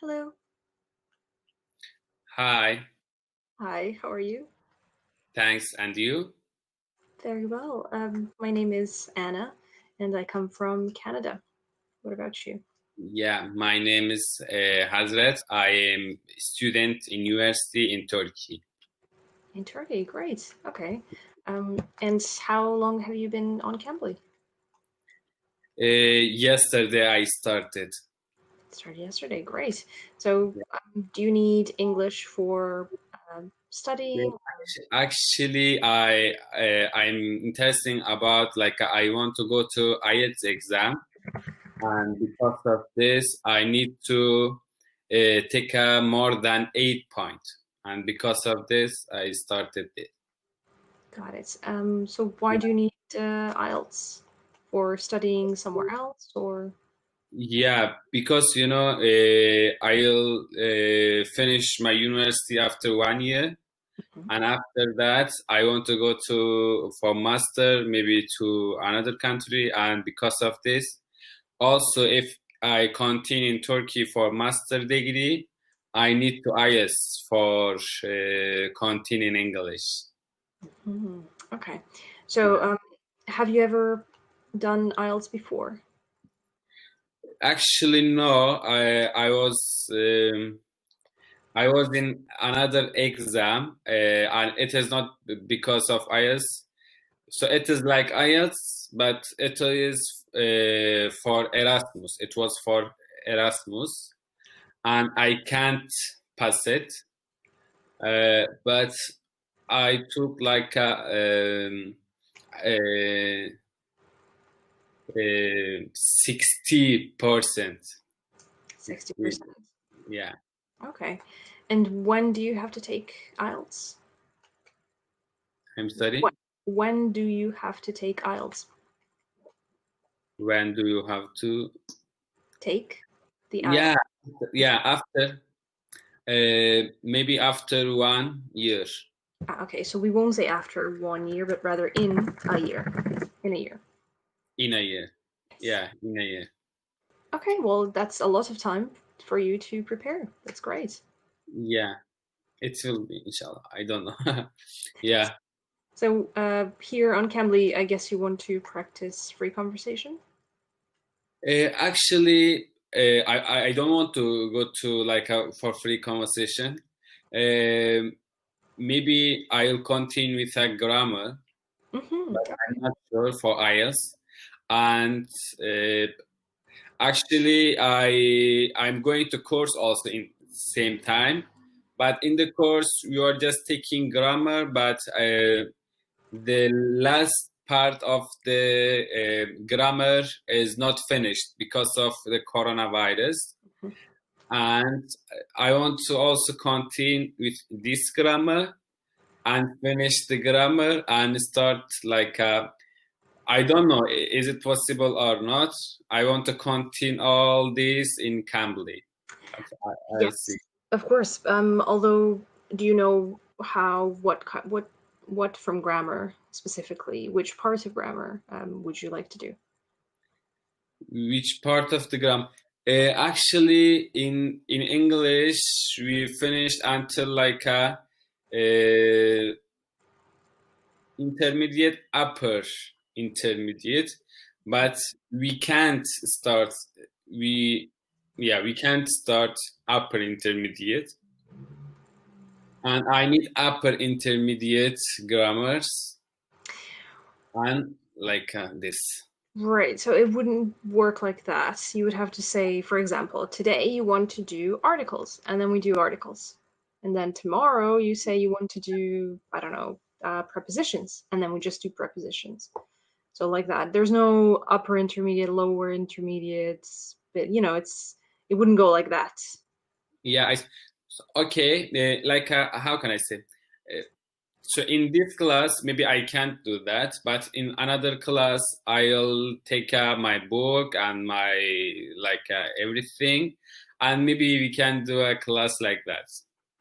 Hello. Hi, Hi, how are you? thanks. And you? Very well. My name is Anna, and I come from Canada. What about you? Yeah, my name is Hazret. I am student in university in Turkey. In Turkey, great. Okay. And how long have you been on Cambly? Yesterday I started. Started yesterday, great. So, do you need English for Yeah. studying? Actually, I'm interested about like I want to go to IELTS exam, and because of this, I need to take a more than 8 point, and because of this, I started it. Got it. So why do you need IELTS? For studying somewhere else, or? Yeah, because I'll finish my university after 1 year, Mhm. and after that, I want to go to for master, maybe to another country. And because of this, also if I continue in Turkey for master degree, I need to IELTS for continue in English. Mhm. Okay. So, have you ever done IELTS before? Actually, no, I was in another exam, and it is not because of IELTS. So it is like IELTS, but it is for Erasmus. It was for Erasmus, and I can't pass it. But I took like a 60%. 60, 60%. yeah. Okay. And when do you have to take IELTS? I'm What? sorry. When do you have to take IELTS? When do you have to? Take the IELTS. Yeah, yeah. After maybe after 1 year. Okay, so we won't say after 1 year, but rather in a year. In a year. In a year. Yes. Yeah, in a year. Okay, well, that's a lot of time for you to prepare. That's great. Yeah, it will be, inshallah. I don't know. Yeah. So, here on Cambly, I guess you want to practice free conversation? Actually, I don't want to go to like a for free conversation. Um, Maybe I'll continue with a grammar, Mm-hmm. but I'm not sure for IELTS. And uh, actually, I'm going to course also in same time. But in the course, you are just taking grammar, but the last part of the grammar is not finished because of the coronavirus. And I want to also continue with this grammar and finish the grammar and start like I don't know, is it possible or not? I want to continue all this in Cambly. I'll see. Yes, of course. Although, do you know what from grammar specifically? Which part of grammar would you like to do? Which part of the grammar? Actually, in English, we finished until like a intermediate, upper intermediate, but we can't start. We yeah, we can't start upper intermediate, and I need upper intermediate grammars and like this. Right, so it wouldn't work like that. You would have to say, for example, today you want to do articles, and then we do articles. And then tomorrow you say you want to do, I don't know, prepositions, and then we just do prepositions. So like that. There's no upper intermediate, lower intermediate, but it wouldn't go like that. Yeah, okay. Like how can I say? Uh, so in this class, maybe I can't do that, but in another class, I'll take my book and my like everything, and maybe we can do a class like that.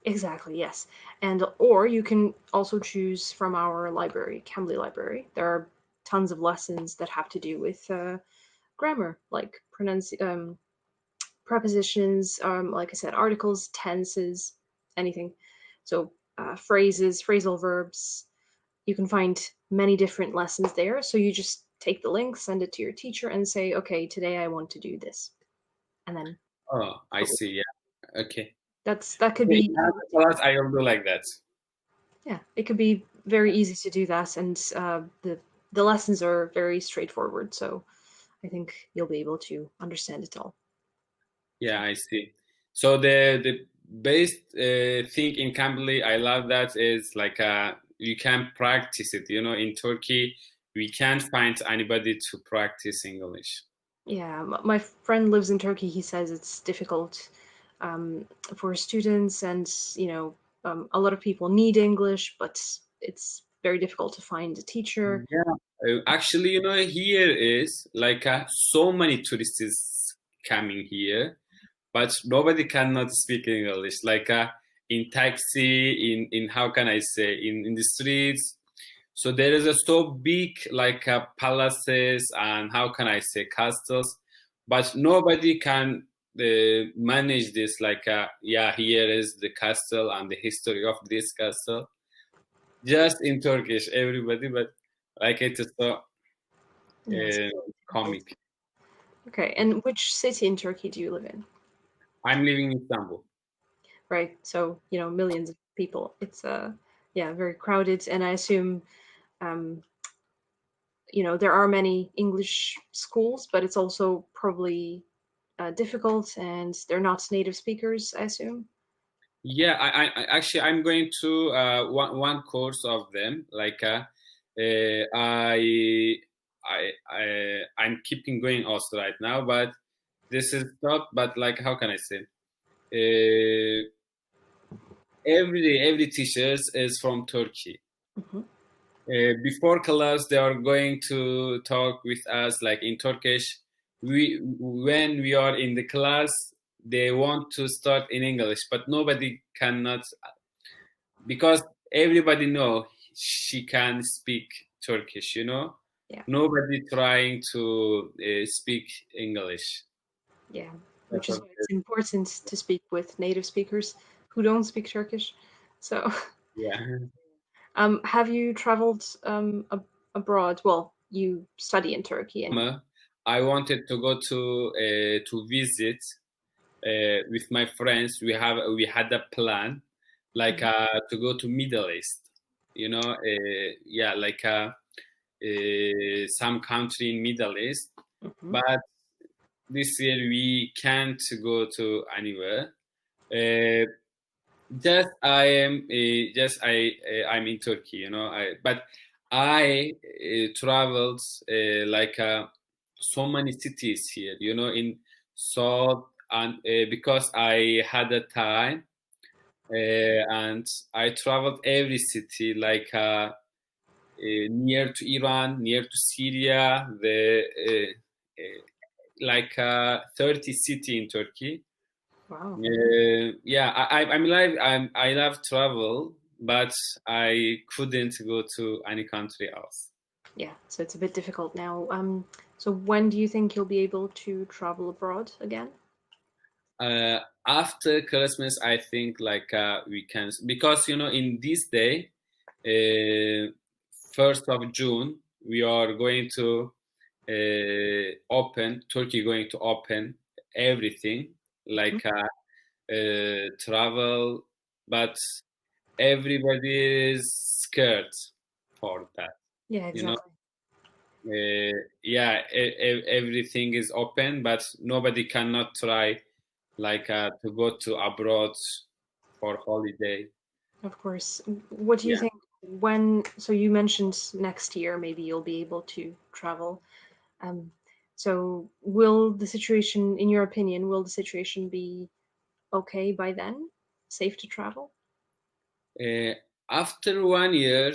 Exactly, yes. And or you can also choose from our library, Cambly library. There are tons of lessons that have to do with grammar, like prepositions, like I said, articles, tenses, anything. So phrases, phrasal verbs. You can find many different lessons there. So you just take the link, send it to your teacher, and say, okay, today I want to do this, and then Oh, I see. Yeah. Okay. that could Okay, be in another class, I will do like that. yeah, it could be very easy to do that, and the lessons are very straightforward. So I think you'll be able to understand it all. Yeah, I see. So the best thing in Cambly, I love that is like you can practice it. You know, in Turkey, we can't find anybody to practice English. Yeah, my friend lives in Turkey. He says it's difficult for students, and a lot of people need English, but it's very difficult to find a teacher. Yeah, actually, you know, here is like so many tourists coming here, but nobody cannot speak English. Like in taxi, in how can I say, in the streets. So there is a so big like palaces and how can I say castles, but nobody can manage this. Like yeah, here is the castle and the history of this castle. Just in Turkish, everybody, but like it is so Yes, difficult. comic. Okay, and which city in Turkey do you live in? I'm living in Istanbul. Right, so millions of people. It's yeah, very crowded, and I assume um, there are many English schools, but it's also probably difficult, and they're not native speakers, I assume. Yeah, actually I'm going to one course of them. Like I'm keeping going also right now, but this is not. But like how can I say? Uh, every day, every teacher is from Turkey. Hmm. Before class, they are going to talk with us like in Turkish. When we are in the class, they want to start in English, but nobody cannot because everybody know she can speak Turkish. You know, Yeah, nobody trying to speak English. yeah, That's which is what why it's important to speak with native speakers who don't speak Turkish. So, yeah. have you traveled abroad? Well, you study in Turkey, and I wanted to go to visit with my friends. We had a plan like to go to Middle East. You know, yeah, like some country in Middle East. mhm. But this year we can't go to anywhere. Uh, just I am just I'm in Turkey. You know, but I traveled like so many cities here. You know, in South and because I had a time and I traveled every city like near to Iran, near to Syria, the like 30 city in Turkey. Wow. Yeah, I love travel, but I couldn't go to any country else. Yeah, so it's a bit difficult now. So when do you think you'll be able to travel abroad again? After Christmas, I think like we can because you know in this day, 1st of June, we are going to open Turkey going to open everything Mhm. like travel, but everybody is scared for that. Yeah, You know, exactly. yeah, everything is open, but nobody cannot try like to go to abroad for holiday. Of course. What do you Yeah. think so you mentioned next year maybe you'll be able to travel. Um, so will the situation, in your opinion, will the situation be okay by then? Safe to travel? Uh, After 1 year,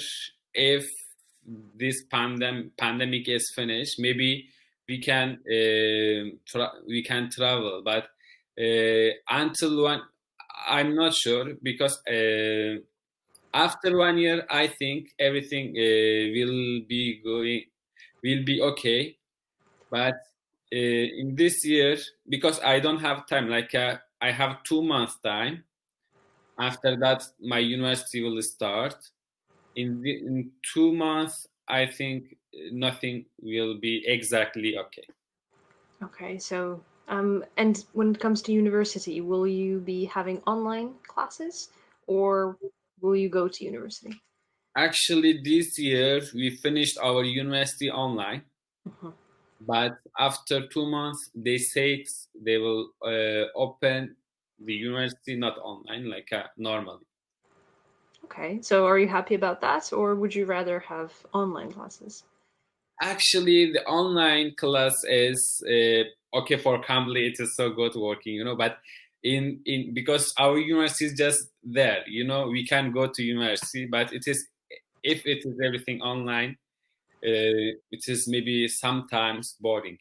if this pandemic is finished, maybe we can travel. But until one, I'm not sure because after 1 year, I think everything will be okay. But in this year, because I don't have time, like I have 2 months time. After that, my university will start. In 2 months, I think nothing will be exactly okay. Okay, so and when it comes to university, will you be having online classes or will you go to university? Actually, this year we finished our university online, Mhm. but after 2 months, they said they will open the university not online, like normally. Okay, so are you happy about that, or would you rather have online classes? Actually, the online class is okay for Cambly. It is so good working, But in because our university is just there, we can go to university, but it is if it is everything online, it is maybe sometimes boring.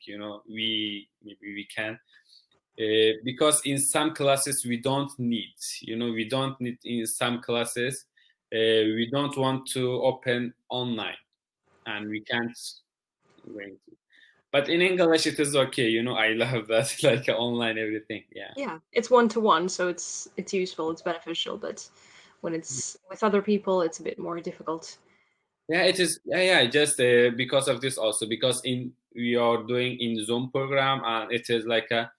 We can because in some classes we don't need in some classes we don't want to open online and we can't going to. But in English, it is okay. I love that, like online everything. Yeah. Yeah, it's one to one, so it's useful, it's beneficial, but when it's with other people, it's a bit more difficult. Yeah, it is. Yeah, yeah. Just because of this also, because in we are doing in Zoom program, and it is like a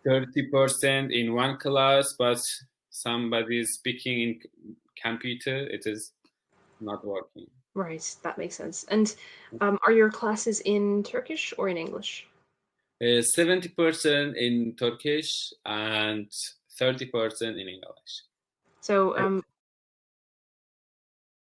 30% in one class, but somebody is speaking in computer, it is not working. Right, that makes sense. And are your classes in Turkish or in English? 70% in Turkish and 30% in English. So